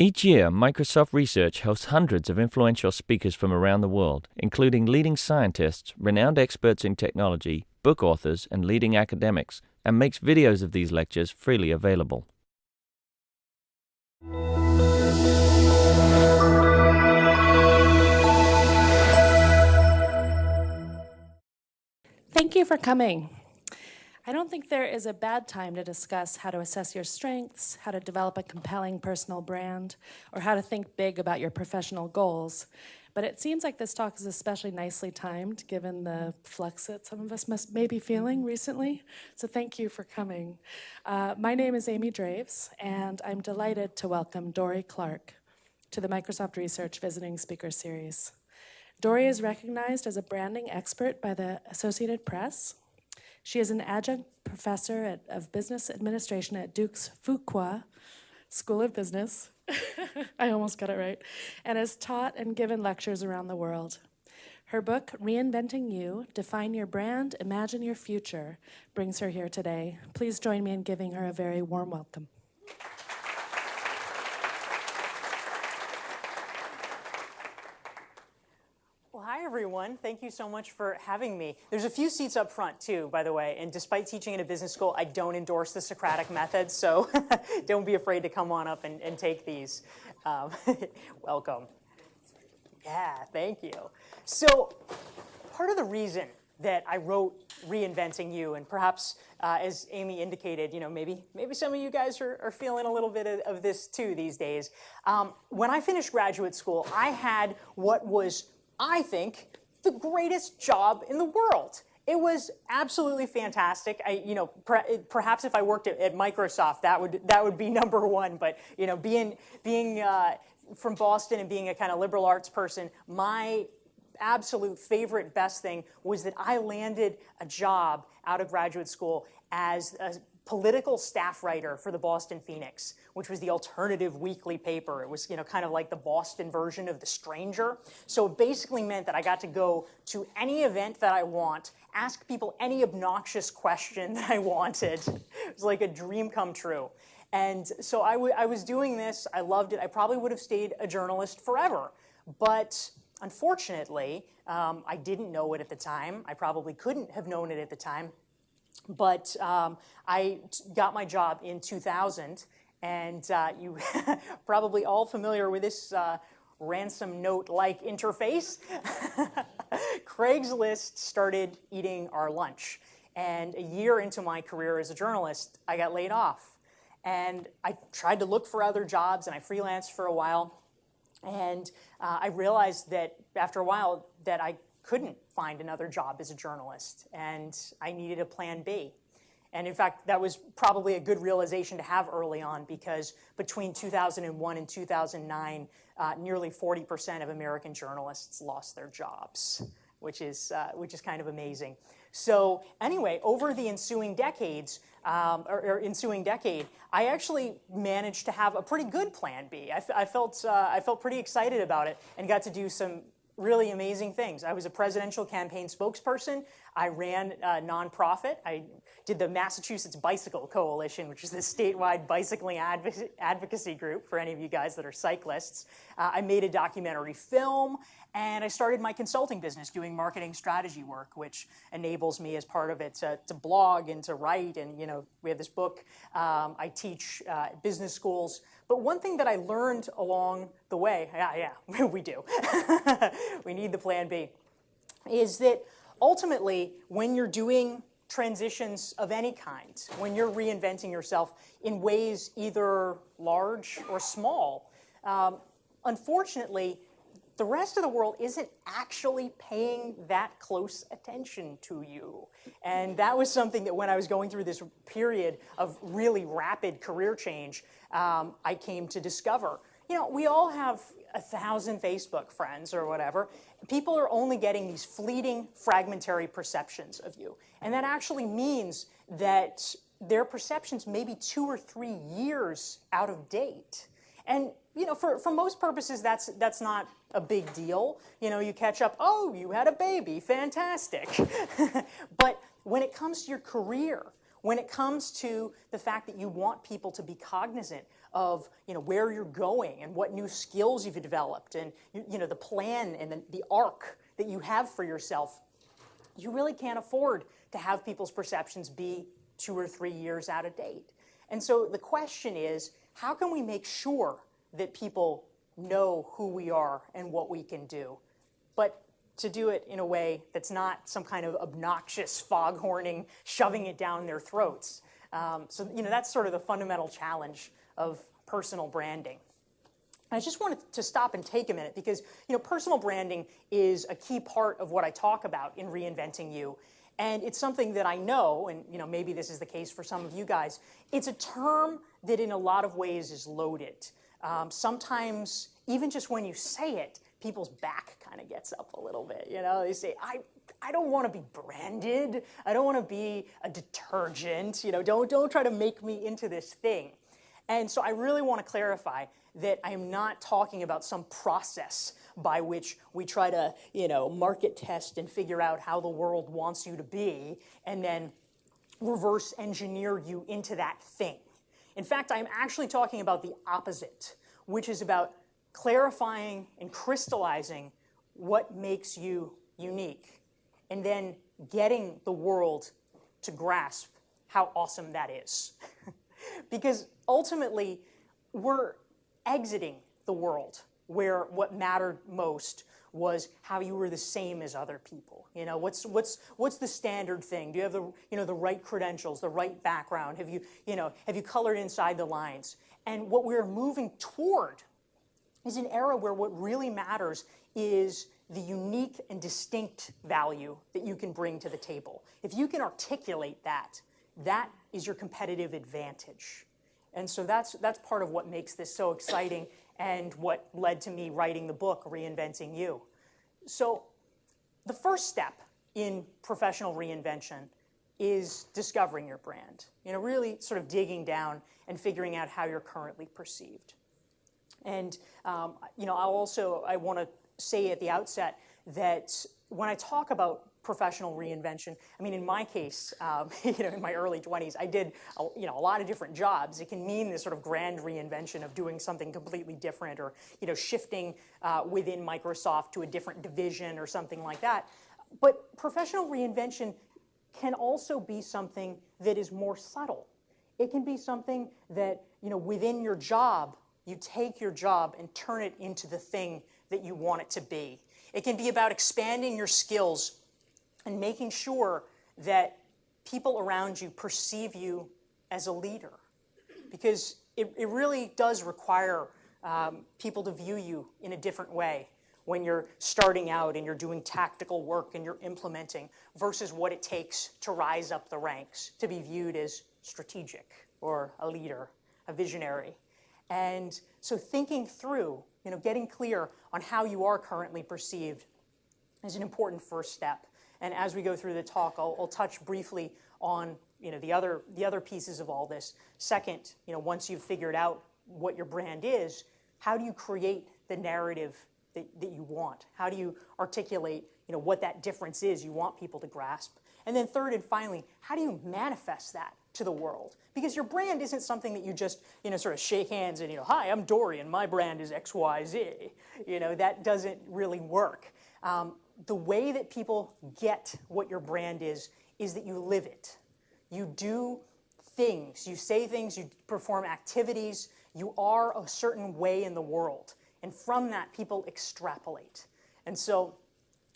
Each year, Microsoft Research hosts hundreds of influential speakers from around the world, including leading scientists, renowned experts in technology, book authors, and leading academics, and makes videos of these lectures freely available. Thank you for coming. I don't think there is a bad time to discuss how to assess your strengths, how to develop a compelling personal brand, or how to think big about your professional goals. But it seems like this talk is especially nicely timed given the flux that some of us may be feeling recently. So thank you for coming. My name is Amy Draves, and I'm delighted to welcome Dorie Clark to the Microsoft Research Visiting Speaker Series. Dorie is recognized as a branding expert by the Associated Press. She is an adjunct professor of business administration at Duke's Fuqua School of Business. I almost got it right. And has taught and given lectures around the world. Her book, Reinventing You, Define Your Brand, Imagine Your Future, brings her here today. Please join me in giving her a very warm welcome. Hi, everyone. Thank you so much for having me. There's a few seats up front, too, by the way. And despite teaching in a business school, I don't endorse the Socratic method. So don't be afraid to come on up and take these. Welcome. Yeah, thank you. So part of the reason that I wrote Reinventing You, and perhaps as Amy indicated, maybe some of you guys are feeling a little bit of this, too, these days. When I finished graduate school, I had what was, I think, the greatest job in the world. It was absolutely fantastic. Perhaps if I worked at Microsoft, that would be number one. But being from Boston and being a kind of liberal arts person, my absolute favorite best thing was that I landed a job out of graduate school as a political staff writer for the Boston Phoenix, which was the alternative weekly paper. It was kind of like the Boston version of The Stranger. So it basically meant that I got to go to any event that I want, ask people any obnoxious question that I wanted. It was like a dream come true. And so I was doing this. I loved it. I probably would have stayed a journalist forever. But unfortunately, I didn't know it at the time. I probably couldn't have known it at the time. But I got my job in 2000, and you probably all familiar with this ransom note-like interface. Craigslist started eating our lunch. And a year into my career as a journalist, I got laid off. And I tried to look for other jobs, and I freelanced for a while. And I realized that after a while that I couldn't find another job as a journalist, and I needed a plan B. And in fact, that was probably a good realization to have early on, because between 2001 and 2009, nearly 40% of American journalists lost their jobs, which is kind of amazing. So anyway, over the ensuing decade, I actually managed to have a pretty good plan B. I felt pretty excited about it and got to do some really amazing things. I was a presidential campaign spokesperson. I ran a nonprofit. I did the Massachusetts Bicycle Coalition, which is the statewide bicycling advocacy group for any of you guys that are cyclists. I made a documentary film, and I started my consulting business doing marketing strategy work, which enables me as part of it to blog and to write. And we have this book. I teach business schools. But one thing that I learned along the way, we do. We need the plan B, is that ultimately, when you're doing transitions of any kind, when you're reinventing yourself in ways either large or small, unfortunately, the rest of the world isn't actually paying that close attention to you. And that was something that when I was going through this period of really rapid career change, I came to discover. We all have 1,000 Facebook friends or whatever. People are only getting these fleeting, fragmentary perceptions of you. And that actually means that their perceptions may be 2 or 3 years out of date. And for most purposes, that's not a big deal. You catch up, oh, you had a baby, fantastic. But when it comes to your career, when it comes to the fact that you want people to be cognizant of where you're going and what new skills you've developed and the plan and the arc that you have for yourself, you really can't afford to have people's perceptions be 2 or 3 years out of date. And so the question is, how can we make sure that people know who we are and what we can do, but to do it in a way that's not some kind of obnoxious foghorning, shoving it down their throats. So that's sort of the fundamental challenge of personal branding. And I just wanted to stop and take a minute because personal branding is a key part of what I talk about in Reinventing You. And it's something that I know, and maybe this is the case for some of you guys, it's a term that in a lot of ways is loaded. Sometimes, even just when you say it, people's back kind of gets up a little bit. They say, I don't want to be branded. I don't want to be a detergent. Don't try to make me into this thing. And so I really want to clarify that I am not talking about some process by which we try to, market test and figure out how the world wants you to be and then reverse engineer you into that thing. In fact, I'm actually talking about the opposite, which is about clarifying and crystallizing what makes you unique and then getting the world to grasp how awesome that is. Because ultimately, we're exiting the world where what mattered most was how you were the same as other people. What's the standard thing? Do you have the right credentials, the right background? Have you colored inside the lines? And what we're moving toward is an era where what really matters is the unique and distinct value that you can bring to the table. If you can articulate that, that is your competitive advantage. And so that's part of what makes this so exciting and what led to me writing the book, Reinventing You. So the first step in professional reinvention is discovering your brand. Really sort of digging down and figuring out how you're currently perceived. And I want to say at the outset that when I talk about professional reinvention, I mean, in my case, in my early 20s, I did a lot of different jobs. It can mean this sort of grand reinvention of doing something completely different, or shifting within Microsoft to a different division or something like that. But professional reinvention can also be something that is more subtle. It can be something that within your job, you take your job and turn it into the thing that you want it to be. It can be about expanding your skills and making sure that people around you perceive you as a leader. Because it really does require people to view you in a different way when you're starting out and you're doing tactical work and you're implementing versus what it takes to rise up the ranks, to be viewed as strategic or a leader, a visionary. And so thinking through, getting clear on how you are currently perceived is an important first step. And as we go through the talk, I'll touch briefly on the other pieces of all this. Second, once you've figured out what your brand is, how do you create the narrative that you want? How do you articulate what that difference is you want people to grasp? And then third and finally, how do you manifest that to the world? Because your brand isn't something that you just sort of shake hands and hi, I'm Dorie and my brand is XYZ. That doesn't really work. The way that people get what your brand is that you live it. You do things, you say things, you perform activities, you are a certain way in the world. And from that, people extrapolate. And so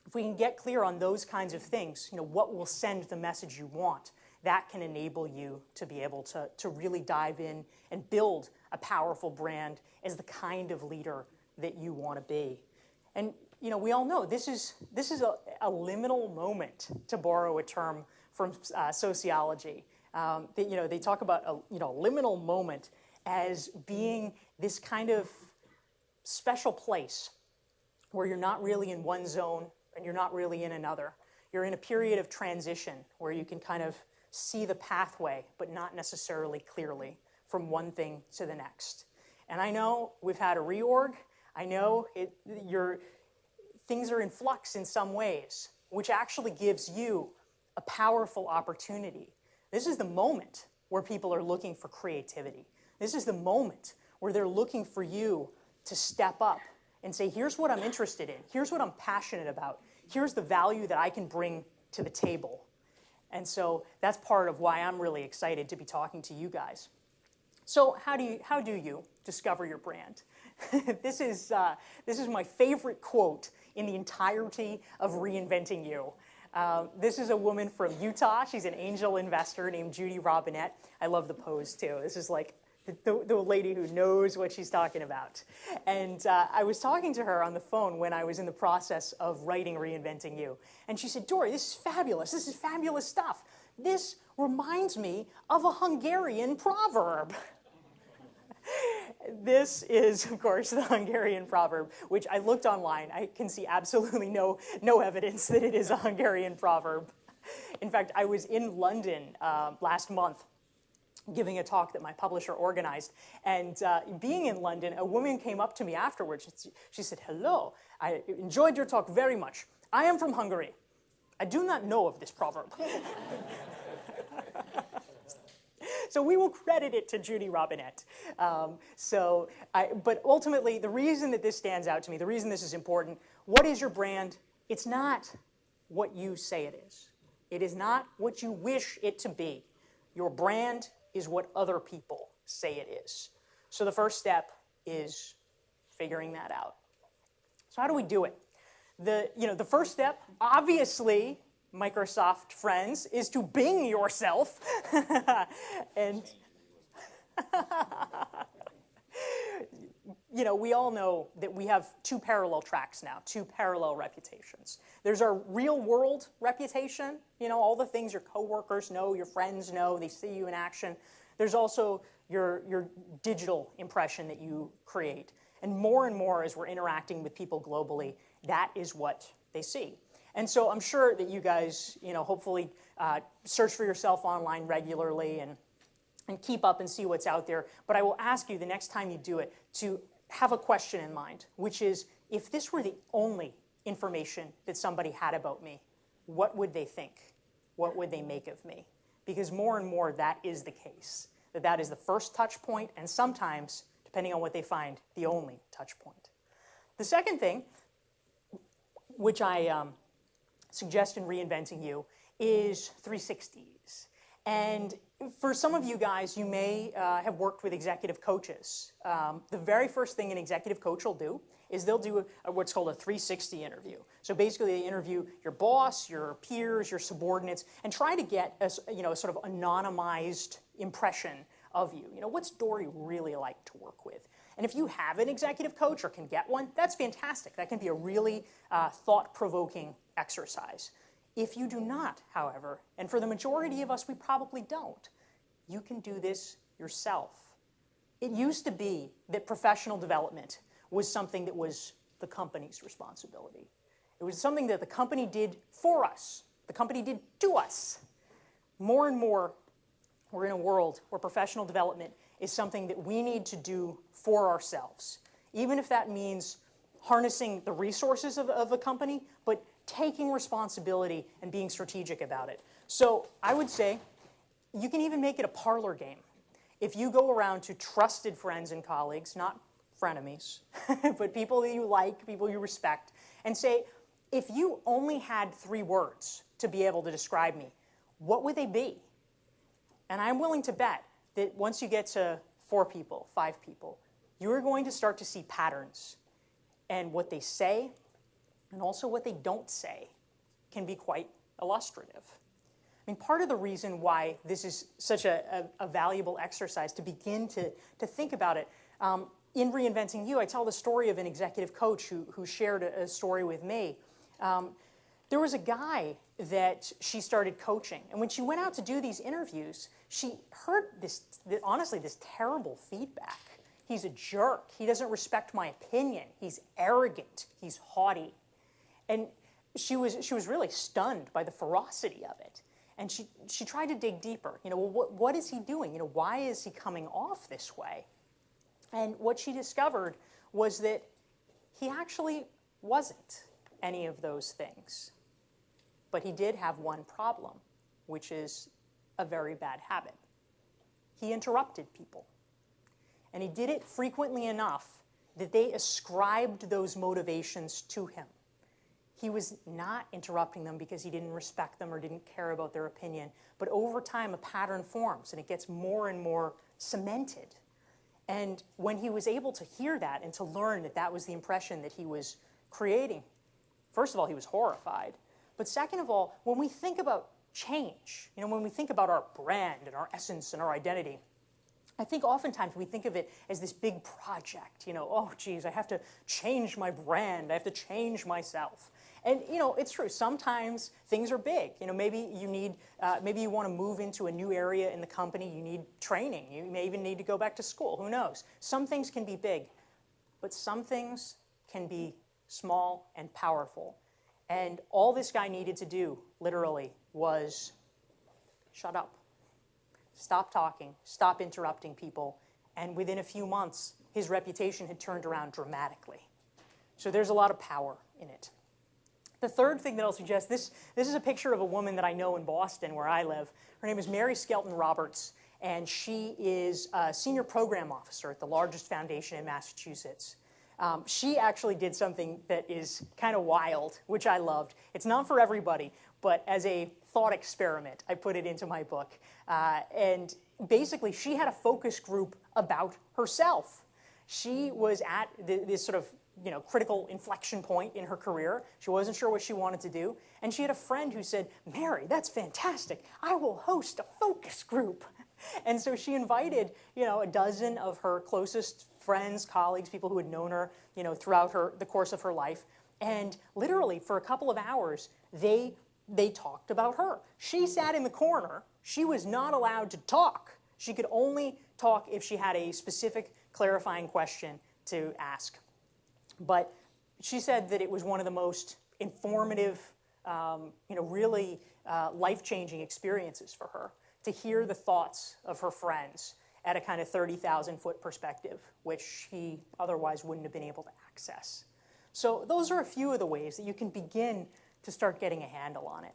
if we can get clear on those kinds of things, what will send the message you want, that can enable you to be able to really dive in and build a powerful brand as the kind of leader that you want to be. And we all know this is a liminal moment, to borrow a term from sociology. They talk about a liminal moment as being this kind of special place where you're not really in one zone and you're not really in another. You're in a period of transition where you can kind of see the pathway, but not necessarily clearly from one thing to the next. And I know we've had a reorg. I know things are in flux in some ways, which actually gives you a powerful opportunity This is the moment where people are looking for creativity. This is the moment where they're looking for you to step up and say, here's what I'm interested in. Here's what I'm passionate about. Here's the value that I can bring to the table. And so that's part of why I'm really excited to be talking to you guys. So how do you discover your brand? This is my favorite quote in the entirety of Reinventing You. This is a woman from Utah. She's an angel investor named Judy Robinette. I love the pose too. This is like the lady who knows what she's talking about. And I was talking to her on the phone when I was in the process of writing Reinventing You. And she said, Dorie, this is fabulous. This is fabulous stuff. This reminds me of a Hungarian proverb. This is, of course, the Hungarian proverb, which I looked online. I can see absolutely no evidence that it is a Hungarian proverb. In fact, I was in London last month giving a talk that my publisher organized. And being in London, a woman came up to me afterwards. She said, hello, I enjoyed your talk very much. I am from Hungary. I do not know of this proverb. So we will credit it to Judy Robinette. But ultimately, the reason that this stands out to me, the reason this is important, what is your brand? It's not what you say it is. It is not what you wish it to be. Your brand is what other people say it is. So the first step is figuring that out. So how do we do it? The first step, obviously, Microsoft friends, is to Bing yourself. And we all know that we have two parallel tracks now, two parallel reputations. There's our real world reputation, all the things your coworkers know, your friends know, they see you in action. There's also your digital impression that you create. And more as we're interacting with people globally, that is what they see. And so I'm sure that you guys, hopefully search for yourself online regularly and keep up and see what's out there. But I will ask you the next time you do it to have a question in mind, which is, if this were the only information that somebody had about me, what would they think? What would they make of me? Because more and more that is the case, that is the first touch point, and sometimes, depending on what they find, the only touch point. The second thing, which I suggest in Reinventing You, is 360s. And for some of you guys, you may have worked with executive coaches. The very first thing an executive coach will do is they'll do what's called a 360 interview. So basically they interview your boss, your peers, your subordinates, and try to get a sort of anonymized impression of you. What's Dorie really like to work with? And if you have an executive coach or can get one, that's fantastic. That can be a really thought-provoking exercise. If you do not, however, and for the majority of us, we probably don't, you can do this yourself. It used to be that professional development was something that was the company's responsibility. It was something that the company did for us. The company did to us. More and more, we're in a world where professional development is something that we need to do for ourselves, even if that means harnessing the resources of a company, but taking responsibility and being strategic about it. So I would say you can even make it a parlor game. If you go around to trusted friends and colleagues, not frenemies, but people that you like, people you respect, and say, if you only had 3 words to be able to describe me, what would they be? And I'm willing to bet that once you get to 4 people, 5 people, you're going to start to see patterns. And what they say, and also what they don't say, can be quite illustrative. I mean, part of the reason why this is such a valuable exercise to begin to think about it, in Reinventing You, I tell the story of an executive coach who shared a story with me. There was a guy that she started coaching, and when she went out to do these interviews, she heard honestly, this terrible feedback. He's a jerk. He doesn't respect my opinion. He's arrogant. He's haughty. And she was really stunned by the ferocity of it. And she tried to dig deeper. What is he doing? Why is he coming off this way? And what she discovered was that he actually wasn't any of those things. But he did have one problem, which is a very bad habit. He interrupted people. And he did it frequently enough that they ascribed those motivations to him. He was not interrupting them because he didn't respect them or didn't care about their opinion. But over time, a pattern forms, and it gets more and more cemented. And when he was able to hear that and to learn that that was the impression that he was creating, first of all, he was horrified. But second of all, when we think about change, when we think about our brand and our essence and our identity, I think oftentimes we think of it as this big project. Oh, geez, I have to change my brand. I have to change myself. And, it's true. Sometimes things are big. Maybe maybe you want to move into a new area in the company. You need training. You may even need to go back to school. Who knows? Some things can be big, but some things can be small and powerful. And all this guy needed to do, literally, was shut up. Stop talking, stop interrupting people, and within a few months, his reputation had turned around dramatically. So there's a lot of power in it. The third thing that I'll suggest, this is a picture of a woman that I know in Boston, where I live. Her name is Mary Skelton Roberts, and she is a senior program officer at the largest foundation in Massachusetts. She actually did something that is kind of wild, which I loved. It's not for everybody, but as a thought experiment, I put it into my book. And basically, she had a focus group about herself. She was at this sort of critical inflection point in her career. She wasn't sure what she wanted to do. And she had a friend who said, "Mary, that's fantastic. I will host a focus group." And so she invited, a dozen of her closest friends, colleagues, people who had known her, throughout the course of her life. And literally, for a couple of hours, they talked about her. She sat in the corner. She was not allowed to talk. She could only talk if she had a specific clarifying question to ask. But she said that it was one of the most informative, really life-changing experiences for her to hear the thoughts of her friends at a kind of 30,000-foot perspective, which she otherwise wouldn't have been able to access. So those are a few of the ways that you can begin to start getting a handle on it.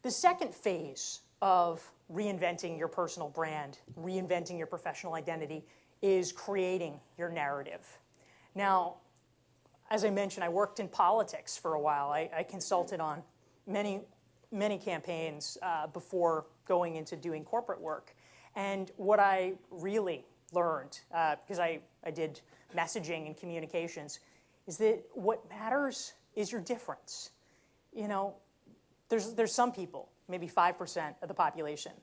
The second phase of reinventing your personal brand, reinventing your professional identity, is creating your narrative. Now, as I mentioned, I worked in politics for a while. I consulted on many campaigns before going into doing corporate work. And what I really learned, because I did messaging and communications, is that what matters is your difference. There's some people, maybe 5% of the population,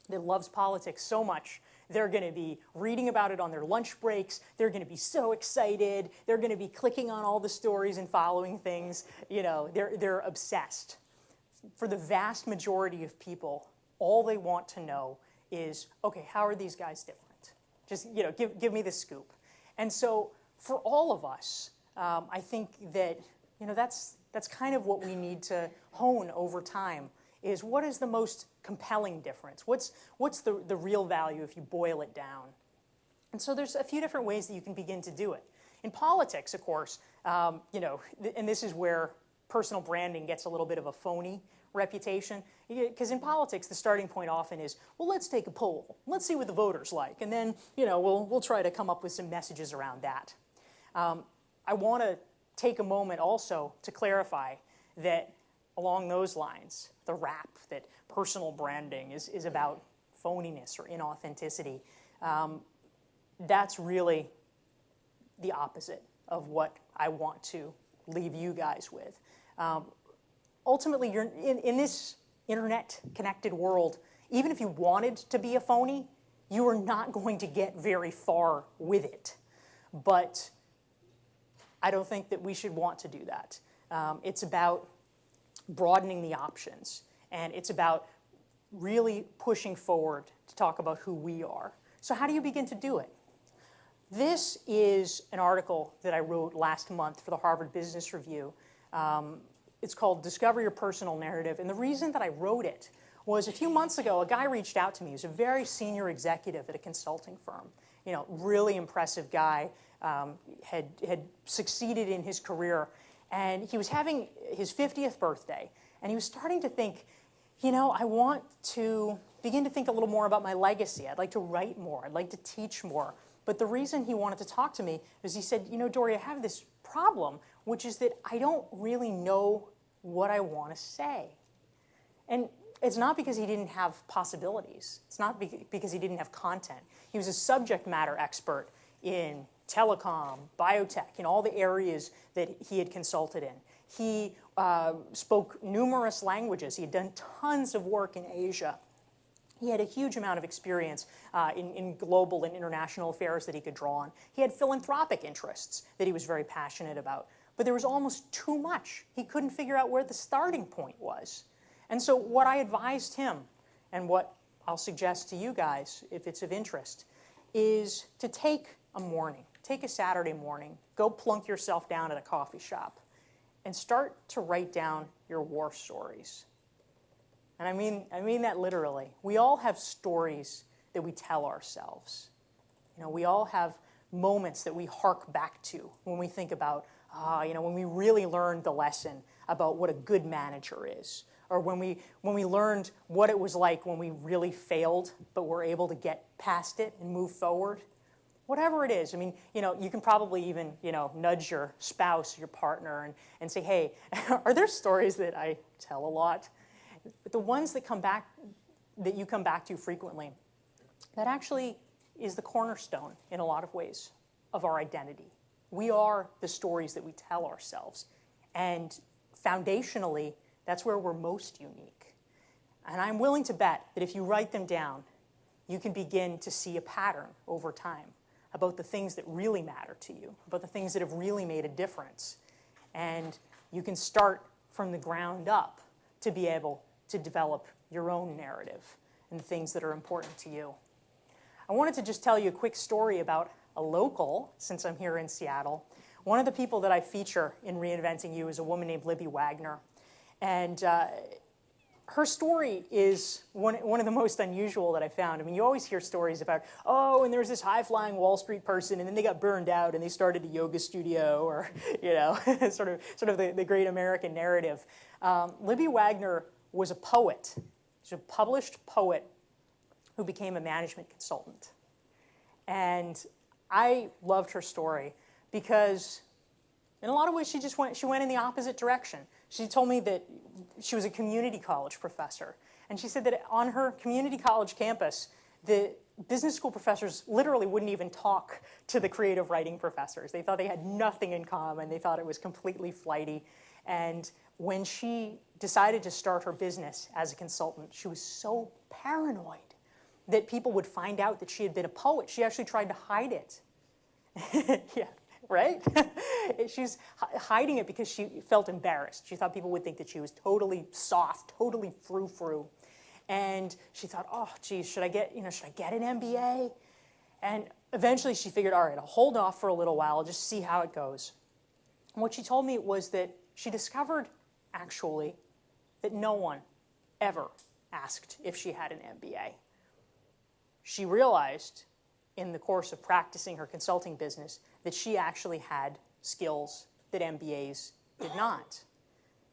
that loves politics so much, they're going to be reading about it on their lunch breaks. They're going to be so excited. They're going to be clicking on all the stories and following things. They're obsessed. For the vast majority of people, all they want to know is, okay, how are these guys different? Just, give me the scoop. And so for all of us, I think that, that's kind of what we need to hone over time, is what is the most compelling difference? What's the real value if you boil it down? And so there's a few different ways that you can begin to do it. In politics, of course, and this is where personal branding gets a little bit of a phony reputation, because in politics, the starting point often is, well, let's take a poll. Let's see what the voters like, and then, we'll try to come up with some messages around that. I want to take a moment also to clarify that along those lines, the rap that personal branding is about phoniness or inauthenticity, that's really the opposite of what I want to leave you guys with. Ultimately, you're in this internet-connected world, even if you wanted to be a phony, you are not going to get very far with it. But I don't think that we should want to do that. It's about broadening the options, and it's about really pushing forward to talk about who we are. So how do you begin to do it? This is an article that I wrote last month for the Harvard Business Review. It's called Discover Your Personal Narrative, and the reason that I wrote it was a few months ago, a guy reached out to me. He was a very senior executive at a consulting firm. Really impressive guy, had succeeded in his career, and he was having his 50th birthday, and he was starting to think, I want to begin to think a little more about my legacy. I'd like to write more. I'd like to teach more. But the reason he wanted to talk to me is he said, you know, Dorie, I have this problem, which is that I don't really know what I want to say. And it's not because he didn't have possibilities. It's not because he didn't have content. He was a subject matter expert in telecom, biotech, in all the areas that he had consulted in. He spoke numerous languages. He had done tons of work in Asia. He had a huge amount of experience in global and international affairs that he could draw on. He had philanthropic interests that he was very passionate about. But there was almost too much. He couldn't figure out where the starting point was. And so what I advised him, and what I'll suggest to you guys, if it's of interest, is to take a morning, take a Saturday morning, go plunk yourself down at a coffee shop, and start to write down your war stories. And I mean that literally. We all have stories that we tell ourselves. You know, we all have moments that we hark back to when we think about, you know, when we really learned the lesson about what a good manager is, or when we learned what it was like when we really failed, but were able to get past it and move forward. Whatever it is, I mean, you know, you can probably even, you know, nudge your spouse, your partner, and say, hey, are there stories that I tell a lot? But the ones that you come back to frequently, that actually is the cornerstone in a lot of ways of our identity. We are the stories that we tell ourselves. And foundationally, that's where we're most unique. And I'm willing to bet that if you write them down, you can begin to see a pattern over time about the things that really matter to you, about the things that have really made a difference. And you can start from the ground up to be able to develop your own narrative and the things that are important to you. I wanted to just tell you a quick story about a local, since I'm here in Seattle. One of the people that I feature in Reinventing You is a woman named Libby Wagner. And her story is one of the most unusual that I found. I mean, you always hear stories about, oh, and there was this high-flying Wall Street person, and then they got burned out, and they started a yoga studio, or, you know, sort of the great American narrative. Libby Wagner was a poet. She's a published poet who became a management consultant. And I loved her story because in a lot of ways she went in the opposite direction. She told me that she was a community college professor. And she said that on her community college campus, the business school professors literally wouldn't even talk to the creative writing professors. They thought they had nothing in common. They thought it was completely flighty. And when she decided to start her business as a consultant, she was so paranoid that people would find out that she had been a poet. She actually tried to hide it. Yeah, right? She's hiding it because she felt embarrassed. She thought people would think that she was totally soft, totally frou-frou. And she thought, oh, geez, should I get an MBA? And eventually she figured, all right, I'll hold off for a little while, I'll just see how it goes. And what she told me was that she discovered, actually, that no one ever asked if she had an MBA. She realized in the course of practicing her consulting business that she actually had skills that MBAs did not,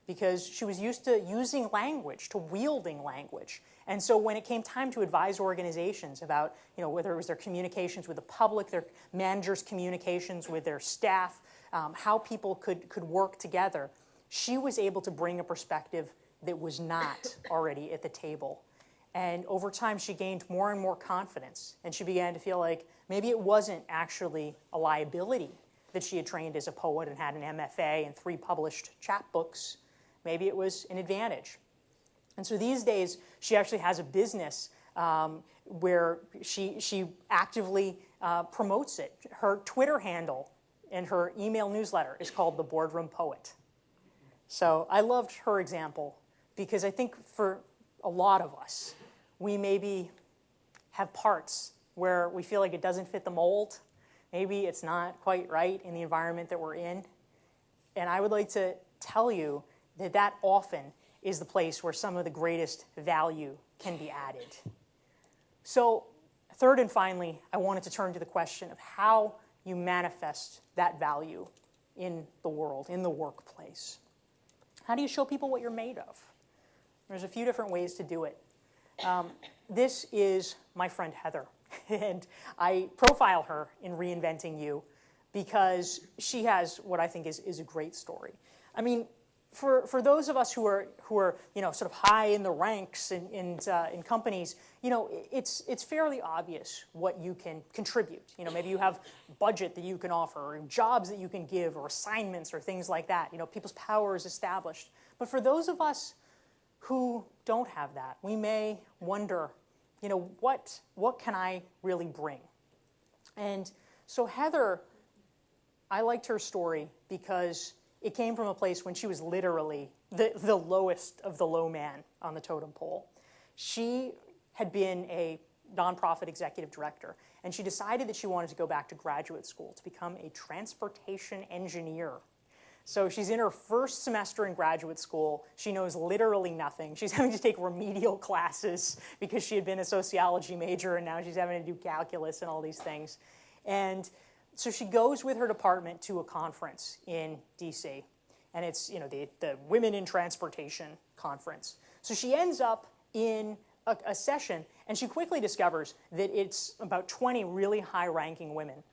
because she was used to using language, to wielding language. And so when it came time to advise organizations about, you know, whether it was their communications with the public, their managers' communications with their staff, how people could work together, she was able to bring a perspective that was not already at the table. And over time, she gained more and more confidence, and she began to feel like maybe it wasn't actually a liability that she had trained as a poet and had an MFA and 3 published chapbooks. Maybe it was an advantage. And so these days, she actually has a business where she actively promotes it. Her Twitter handle and her email newsletter is called The Boardroom Poet. So I loved her example because I think for a lot of us, we maybe have parts where we feel like it doesn't fit the mold. Maybe it's not quite right in the environment that we're in. And I would like to tell you that that often is the place where some of the greatest value can be added. So third and finally, I wanted to turn to the question of how you manifest that value in the world, in the workplace. How do you show people what you're made of? There's a few different ways to do it. this is my friend Heather, and I profile her in Reinventing You because she has what I think is a great story. I mean, for those of us who are sort of high in the ranks in companies, it's fairly obvious what you can contribute. Maybe you have budget that you can offer, or jobs that you can give, or assignments, or things like that. People's power is established. But for those of us who don't have that, we may wonder, what can I really bring? And so Heather, I liked her story because it came from a place when she was literally the lowest of the low man on the totem pole. She had been a nonprofit executive director, and she decided that she wanted to go back to graduate school to become a transportation engineer. So she's in her first semester in graduate school. She knows literally nothing. She's having to take remedial classes because she had been a sociology major, and now she's having to do calculus and all these things. And so she goes with her department to a conference in DC, and it's the Women in Transportation conference. So she ends up in a session, and she quickly discovers that it's about 20 really high-ranking women.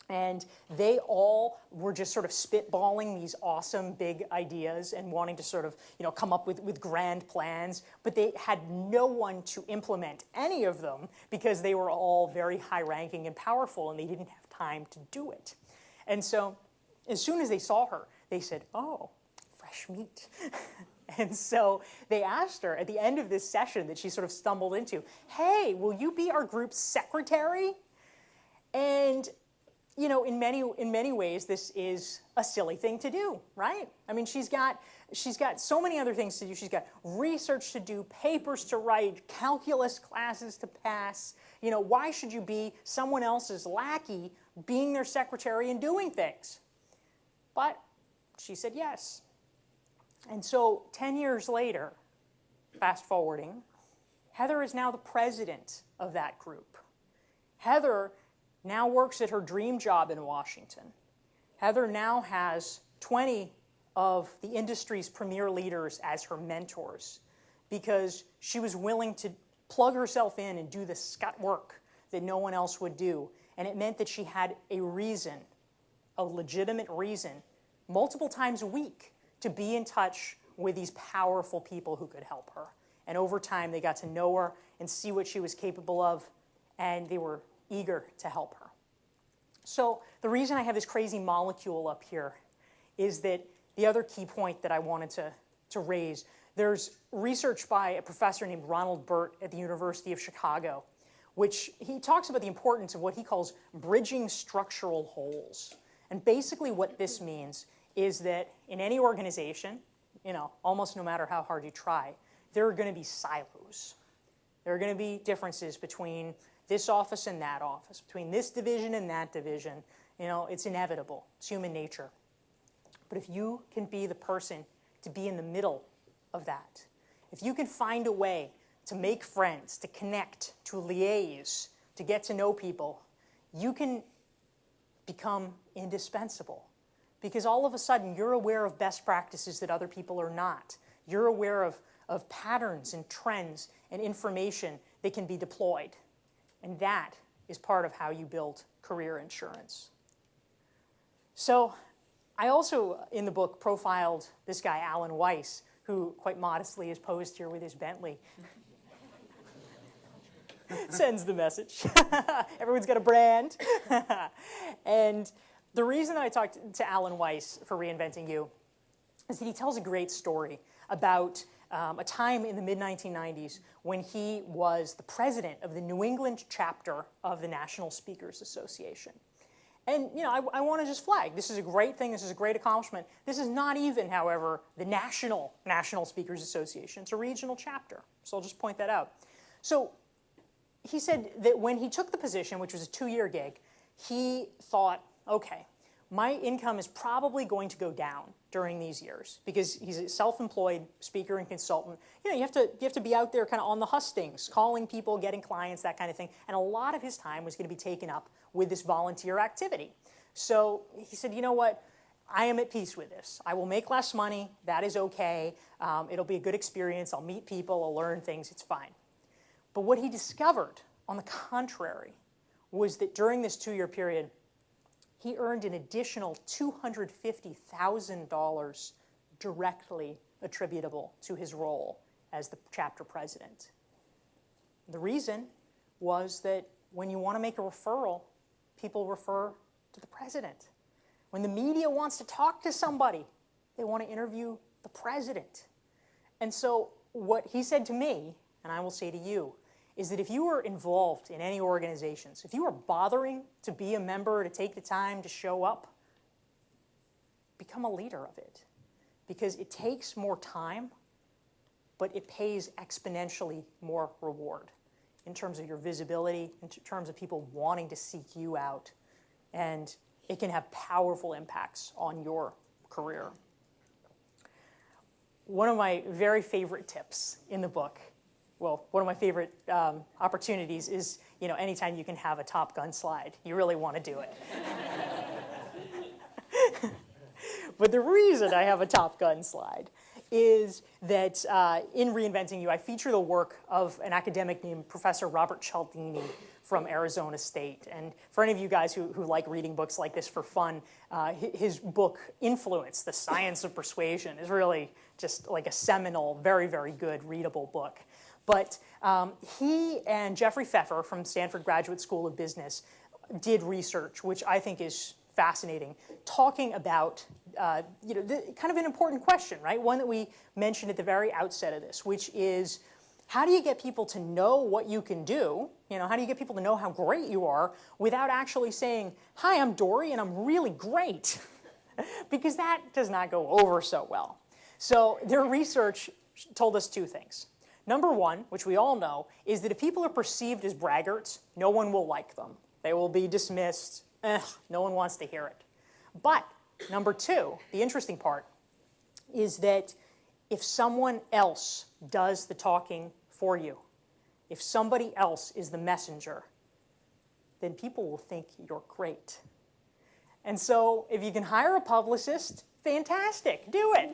And they all were just sort of spitballing these awesome big ideas and wanting to sort of come up with grand plans, but they had no one to implement any of them because they were all very high-ranking and powerful, and they didn't have time to do it. And so as soon as they saw her, they said, "Oh, fresh meat." And so they asked her at the end of this session that she sort of stumbled into, "Hey, will you be our group secretary?" And in many ways, this is a silly thing to do, right? I mean, she's got so many other things to do. She's got research to do, papers to write, calculus classes to pass. Why should you be someone else's lackey being their secretary and doing things? But she said yes. And so 10 years later, fast forwarding, Heather is now the president of that group. Heather now works at her dream job in Washington. Heather now has 20 of the industry's premier leaders as her mentors because she was willing to plug herself in and do the scut work that no one else would do. And it meant that she had a reason, a legitimate reason, multiple times a week to be in touch with these powerful people who could help her. And over time, they got to know her and see what she was capable of, and they were eager to help her. So the reason I have this crazy molecule up here is that the other key point that I wanted to raise, there's research by a professor named Ronald Burt at the University of Chicago, which he talks about the importance of what he calls bridging structural holes. And basically what this means is that in any organization, almost no matter how hard you try, there are going to be silos. There are going to be differences between this office and that office, between this division and that division. It's inevitable. It's human nature. But if you can be the person to be in the middle of that, if you can find a way to make friends, to connect, to liaise, to get to know people, you can become indispensable. Because all of a sudden, you're aware of best practices that other people are not. You're aware of patterns and trends and information that can be deployed. And that is part of how you build career insurance. So I also, in the book, profiled this guy, Alan Weiss, who quite modestly is posed here with his Bentley. Sends the message. Everyone's got a brand. And the reason that I talked to Alan Weiss for Reinventing You is that he tells a great story about a time in the mid-1990s when he was the president of the New England chapter of the National Speakers Association. And I want to just flag, this is a great thing, this is a great accomplishment. This is not even, however, the National Speakers Association. It's a regional chapter, so I'll just point that out. So he said that when he took the position, which was a 2-year gig, he thought, okay, my income is probably going to go down during these years because he's a self-employed speaker and consultant. You have to be out there kind of on the hustings, calling people, getting clients, that kind of thing. And a lot of his time was going to be taken up with this volunteer activity. So he said, you know what? I am at peace with this. I will make less money. That is okay. It'll be a good experience. I'll meet people. I'll learn things. It's fine. But what he discovered, on the contrary, was that during this 2-year period, he earned an additional $250,000 directly attributable to his role as the chapter president. The reason was that when you want to make a referral, people refer to the president. When the media wants to talk to somebody, they want to interview the president. And so what he said to me, and I will say to you, is that if you are involved in any organizations, if you are bothering to be a member, to take the time to show up, become a leader of it. Because it takes more time, but it pays exponentially more reward in terms of your visibility, in terms of people wanting to seek you out, and it can have powerful impacts on your career. One of my very favorite tips in the book, well, one of my favorite opportunities is, anytime you can have a Top Gun slide. You really want to do it. But the reason I have a Top Gun slide is that in Reinventing You, I feature the work of an academic named Professor Robert Cialdini from Arizona State. And for any of you guys who like reading books like this for fun, his book, Influence, The Science of Persuasion, is really just like a seminal, very, very good readable book. But he and Jeffrey Pfeffer from Stanford Graduate School of Business did research, which I think is fascinating, talking about kind of an important question, right? One that we mentioned at the very outset of this, which is, how do you get people to know what you can do? How do you get people to know how great you are without actually saying, hi, I'm Dorie and I'm really great? Because that does not go over so well. So their research told us 2 things. Number 1, which we all know, is that if people are perceived as braggarts, no one will like them. They will be dismissed. No one wants to hear it. But number 2, the interesting part, is that if someone else does the talking for you, if somebody else is the messenger, then people will think you're great. And so if you can hire a publicist, fantastic, do it.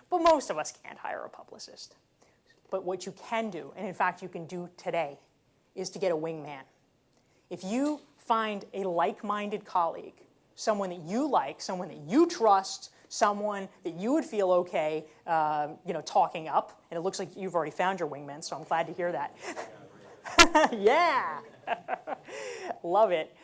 But most of us can't hire a publicist. But what you can do, and in fact you can do today, is to get a wingman. If you find a like-minded colleague, someone that you like, someone that you trust, someone that you would feel okay, talking up, and it looks like you've already found your wingman, so I'm glad to hear that. Yeah, love it.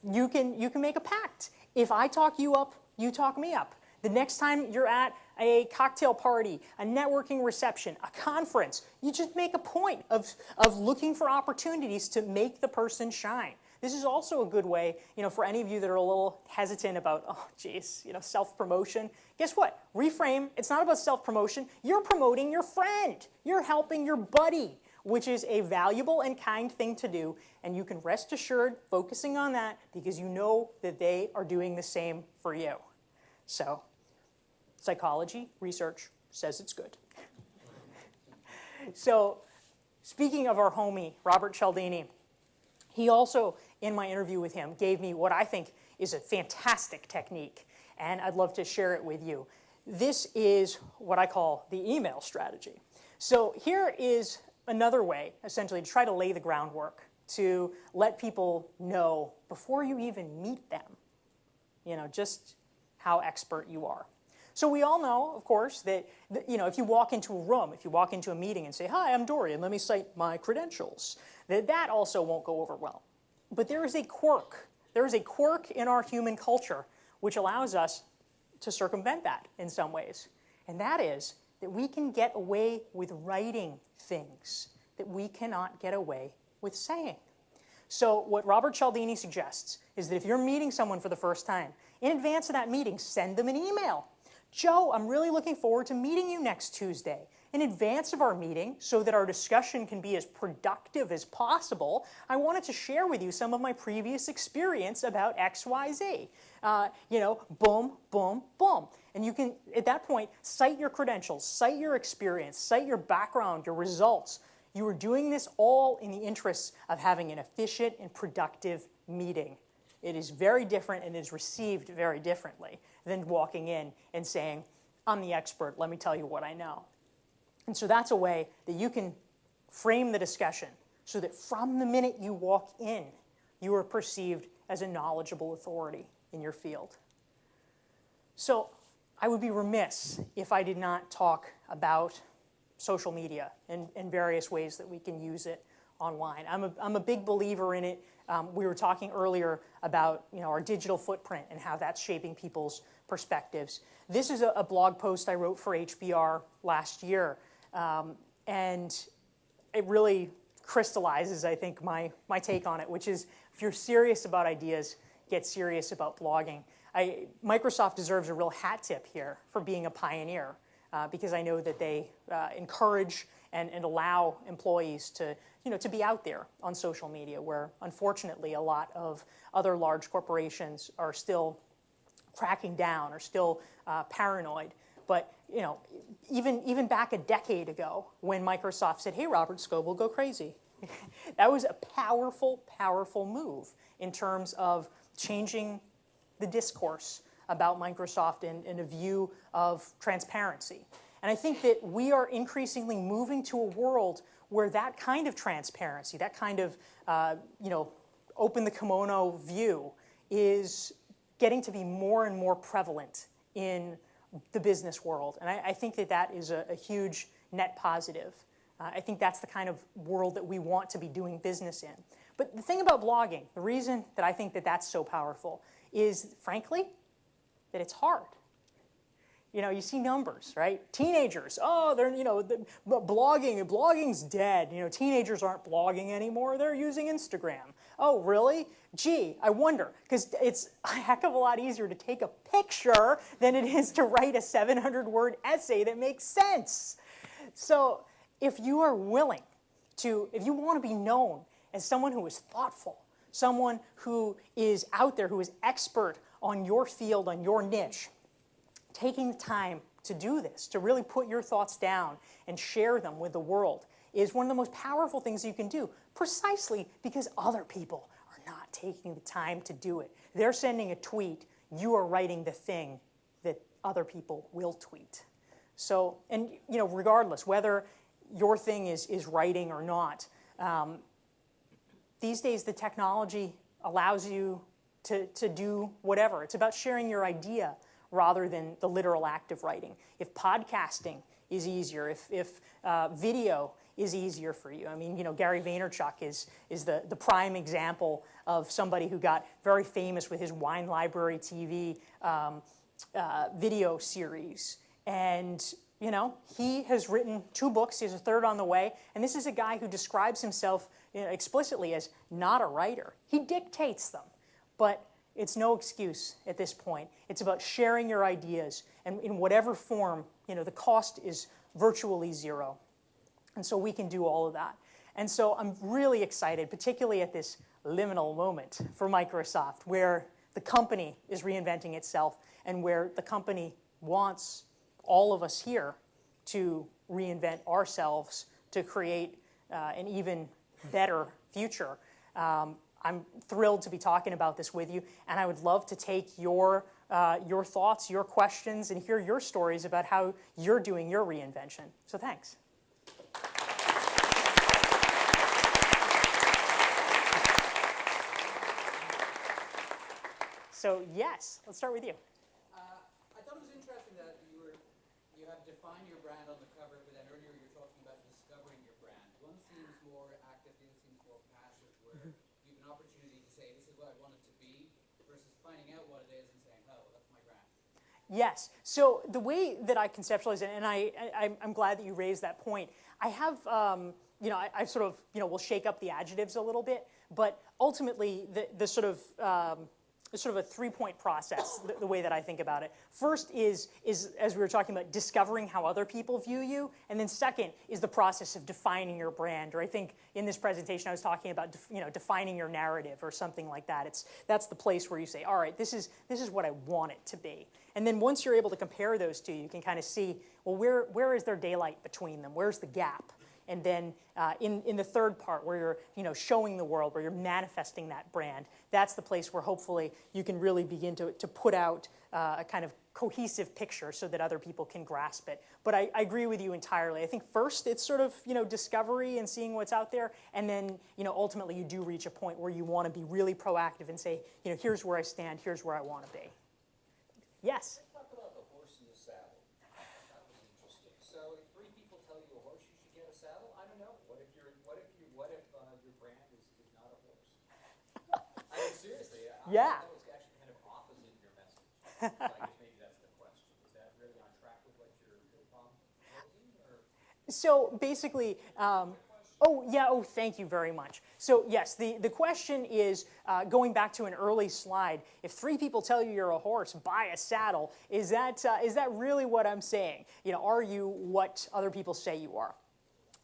You can make a pact. If I talk you up, you talk me up. The next time you're at a cocktail party, a networking reception, a conference, you just make a point of looking for opportunities to make the person shine. This is also a good way, for any of you that are a little hesitant about, self-promotion. Guess what? Reframe. It's not about self-promotion. You're promoting your friend. You're helping your buddy, which is a valuable and kind thing to do. And you can rest assured focusing on that because you know that they are doing the same for you. So, psychology research says it's good. So, speaking of our homie, Robert Cialdini, he also, in my interview with him, gave me what I think is a fantastic technique, and I'd love to share it with you. This is what I call the email strategy. So here is another way, essentially, to try to lay the groundwork, to let people know before you even meet them, just how expert you are. So we all know, of course, that if you walk into a room, if you walk into a meeting and say, hi, I'm Dorie, and let me cite my credentials, that also won't go over well. But there is a quirk. There is a quirk in our human culture which allows us to circumvent that in some ways. And that is that we can get away with writing things that we cannot get away with saying. So what Robert Cialdini suggests is that if you're meeting someone for the first time, in advance of that meeting, send them an email. Joe, I'm really looking forward to meeting you next Tuesday. In advance of our meeting, so that our discussion can be as productive as possible, I wanted to share with you some of my previous experience about XYZ. Boom, boom, boom. And you can, at that point, cite your credentials, cite your experience, cite your background, your results. You are doing this all in the interests of having an efficient and productive meeting. It is very different and is received very differently than walking in and saying, I'm the expert, let me tell you what I know. And so that's a way that you can frame the discussion so that from the minute you walk in, you are perceived as a knowledgeable authority in your field. So I would be remiss if I did not talk about social media and various ways that we can use it online. I'm a big believer in it. We were talking earlier about our digital footprint and how that's shaping people's perspectives. This is a blog post I wrote for HBR last year, and it really crystallizes, I think, my take on it, which is if you're serious about ideas, get serious about blogging. Microsoft deserves a real hat tip here for being a pioneer, because I know that they encourage and allow employees to be out there on social media, where unfortunately a lot of other large corporations are still cracking down, or still paranoid. But even back a decade ago, when Microsoft said, "Hey, Robert Scoble, go crazy," that was a powerful, powerful move in terms of changing the discourse about Microsoft in a view of transparency. And I think that we are increasingly moving to a world where that kind of transparency, that kind of open the kimono view, is getting to be more and more prevalent in the business world. And I think that is a huge net positive. I think that's the kind of world that we want to be doing business in. But the thing about blogging, the reason that I think that that's so powerful is, frankly, that it's hard. You see numbers, right? Teenagers, they're, blogging's dead. Teenagers aren't blogging anymore. They're using Instagram. Oh, really? Gee, I wonder, because it's a heck of a lot easier to take a picture than it is to write a 700-word essay that makes sense. So if you are willing to, if you want to be known as someone who is thoughtful, someone who is out there, who is expert on your field, on your niche, taking the time to do this, to really put your thoughts down and share them with the world, is one of the most powerful things you can do, precisely because other people are not taking the time to do it. They're sending a tweet, you are writing the thing that other people will tweet. So, and regardless, whether your thing is writing or not, these days the technology allows you to do whatever. It's about sharing your idea rather than the literal act of writing. If podcasting is easier, if video is easier for you. I mean, Gary Vaynerchuk is the prime example of somebody who got very famous with his Wine Library TV video series. And, he has written 2 books. He has a 3rd on the way. And this is a guy who describes himself explicitly as not a writer. He dictates them. But it's no excuse at this point. It's about sharing your ideas. And in whatever form, the cost is virtually zero. And so we can do all of that. And so I'm really excited, particularly at this liminal moment for Microsoft, where the company is reinventing itself and where the company wants all of us here to reinvent ourselves to create an even better future. I'm thrilled to be talking about this with you, and I would love to take your thoughts, your questions, and hear your stories about how you're doing your reinvention. So thanks. So yes, let's start with you. I thought it was interesting that you have defined your brand on the cover, but then earlier you were talking about discovering your brand. One seems more active, the other seems more passive, where you have an opportunity to say, this is what I want it to be, versus finding out what it is and saying, oh, well, that's my brand. Yes. So the way that I conceptualize it, and I'm glad that you raised that point, I have, I sort of, will shake up the adjectives a little bit, but ultimately the sort of a 3-point process, the way that I think about it. First is, as we were talking about, discovering how other people view you. And then second is the process of defining your brand. Or I think in this presentation I was talking about defining your narrative or something like that. That's the place where you say, all right, this is what I want it to be. And then once you're able to compare those two, you can kind of see, well, where is there daylight between them? Where's the gap? And then in the third part, where you're showing the world, where you're manifesting that brand, that's the place where hopefully you can really begin to put out a kind of cohesive picture so that other people can grasp it. But I agree with you entirely. I think first it's sort of discovery and seeing what's out there, and then ultimately you do reach a point where you want to be really proactive and say, here's where I stand, here's where I want to be. Yes? Let's talk about the horse in the saddle. That was interesting. So if 3 people tell you a horse, you should get a saddle. I don't know. What if your brand is not a horse? I mean, seriously. Yeah. That was actually kind of opposite your message. So I guess maybe that's the question. Is that really on track with what you're proposing? So basically, thank you very much. So yes, the question is, going back to an early slide, if 3 people tell you you're a horse, buy a saddle, is that really what I'm saying? Are you what other people say you are?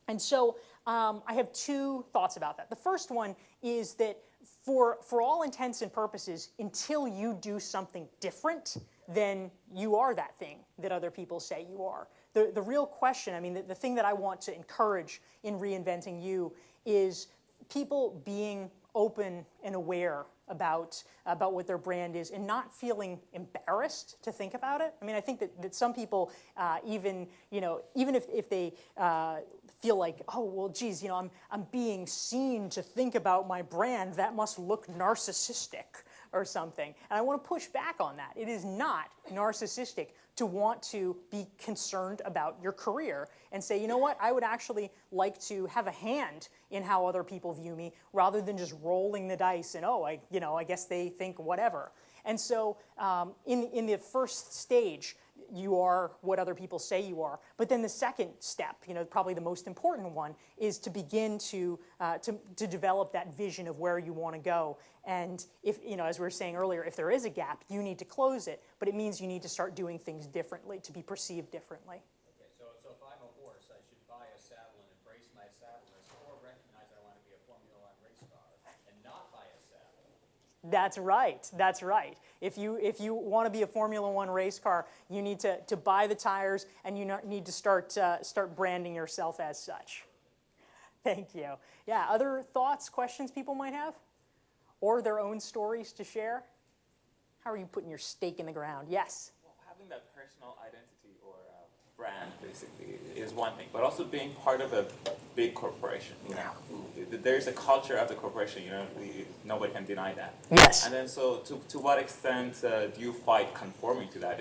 And so I have 2 thoughts about that. The first one is that for all intents and purposes, until you do something different, then you are that thing that other people say you are. The real question, I mean, the thing that I want to encourage in Reinventing You is people being open and aware about what their brand is and not feeling embarrassed to think about it. I mean, I think that some people, even if they feel like, oh, well, geez, I'm being seen to think about my brand, that must look narcissistic or something. And I want to push back on that. It is not narcissistic to want to be concerned about your career and say, you know what, I would actually like to have a hand in how other people view me rather than just rolling the dice and, I guess they think whatever. And so in the first stage, you are what other people say you are. But then the second step, probably the most important one, is to begin to develop that vision of where you want to go. And if, as we were saying earlier, if there is a gap, you need to close it. But it means you need to start doing things differently to be perceived differently. Okay, so if I'm a horse, I should buy a saddle and embrace my saddleness, or recognize I want to be a Formula One race car and not buy a saddle. That's right. That's right. If you want to be a Formula One race car, you need to buy the tires, and you need to start branding yourself as such. Thank you. Yeah. Other thoughts, questions people might have, or their own stories to share? How are you putting your stake in the ground? Yes. Well, having that personal identity or brand basically is one thing, but also being part of a big corporation. There's a culture of the corporation. Nobody can deny that. Yes. And then, so to what extent do you fight conforming to that,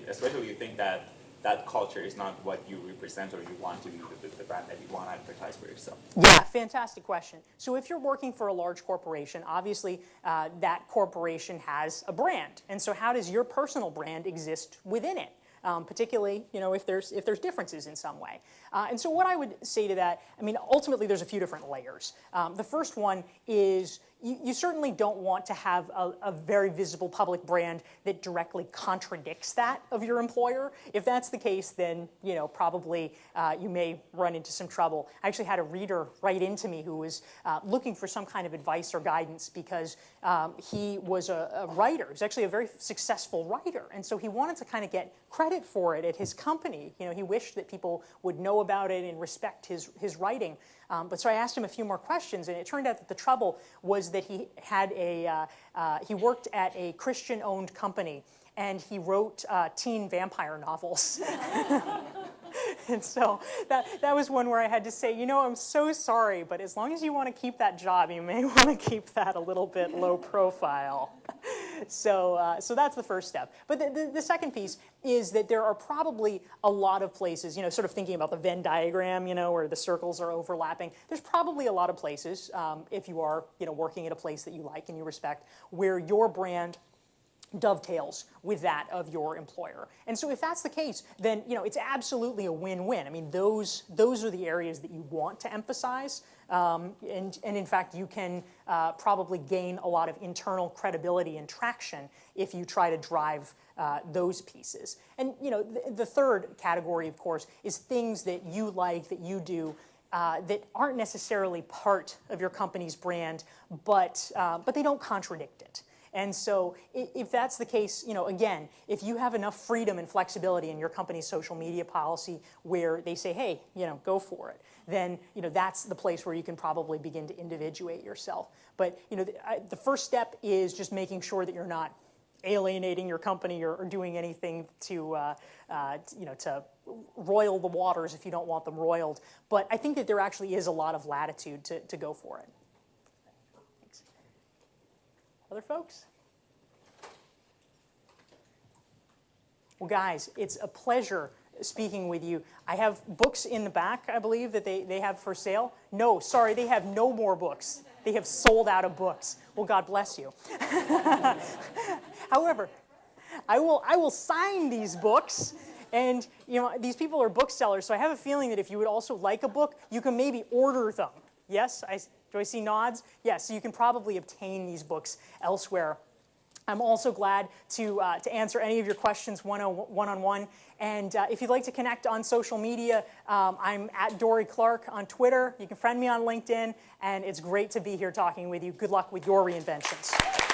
especially if you think that culture is not what you represent or you want to be the brand that you want to advertise for yourself? Yeah, fantastic question. So if you're working for a large corporation, obviously that corporation has a brand. And so how does your personal brand exist within it? Particularly, if there's differences in some way. And so what I would say to that, I mean, ultimately there's a few different layers. The first one is you certainly don't want to have a very visible public brand that directly contradicts that of your employer. If that's the case, then probably you may run into some trouble. I actually had a reader write into me who was looking for some kind of advice or guidance because he was a writer. He was actually a very successful writer, and so he wanted to kind of get credit for it at his company. He wished that people would know about it and respect his writing. But so I asked him a few more questions, and it turned out that the trouble was that he had he worked at a Christian-owned company, and he wrote teen vampire novels. And so that was one where I had to say, I'm so sorry, but as long as you want to keep that job, you may want to keep that a little bit low profile. So that's the first step. But the second piece is that there are probably a lot of places, sort of thinking about the Venn diagram, where the circles are overlapping. There's probably a lot of places, if you are, working at a place that you like and you respect, where your brand dovetails with that of your employer. And so if that's the case, then it's absolutely a win-win. I mean, those are the areas that you want to emphasize. And in fact, you can probably gain a lot of internal credibility and traction if you try to drive those pieces. And the third category, of course, is things that you like, that you do, that aren't necessarily part of your company's brand, but they don't contradict it. And so if that's the case, again, if you have enough freedom and flexibility in your company's social media policy where they say, hey, go for it, then that's the place where you can probably begin to individuate yourself. But the first step is just making sure that you're not alienating your company or doing anything to roil the waters if you don't want them roiled. But I think that there actually is a lot of latitude to go for it. Thanks. Other folks? Well, guys, it's a pleasure speaking with you. I have books in the back, I believe, that they have for sale. No, sorry, they have no more books. They have sold out of books. Well, God bless you. However, I will sign these books, and these people are booksellers, so I have a feeling that if you would also like a book, you can maybe order them. Yes? Do I see nods? Yes, so you can probably obtain these books elsewhere. I'm also glad to answer any of your questions one-on-one. And if you'd like to connect on social media, I'm at Dorie Clark on Twitter. You can friend me on LinkedIn. And it's great to be here talking with you. Good luck with your reinventions.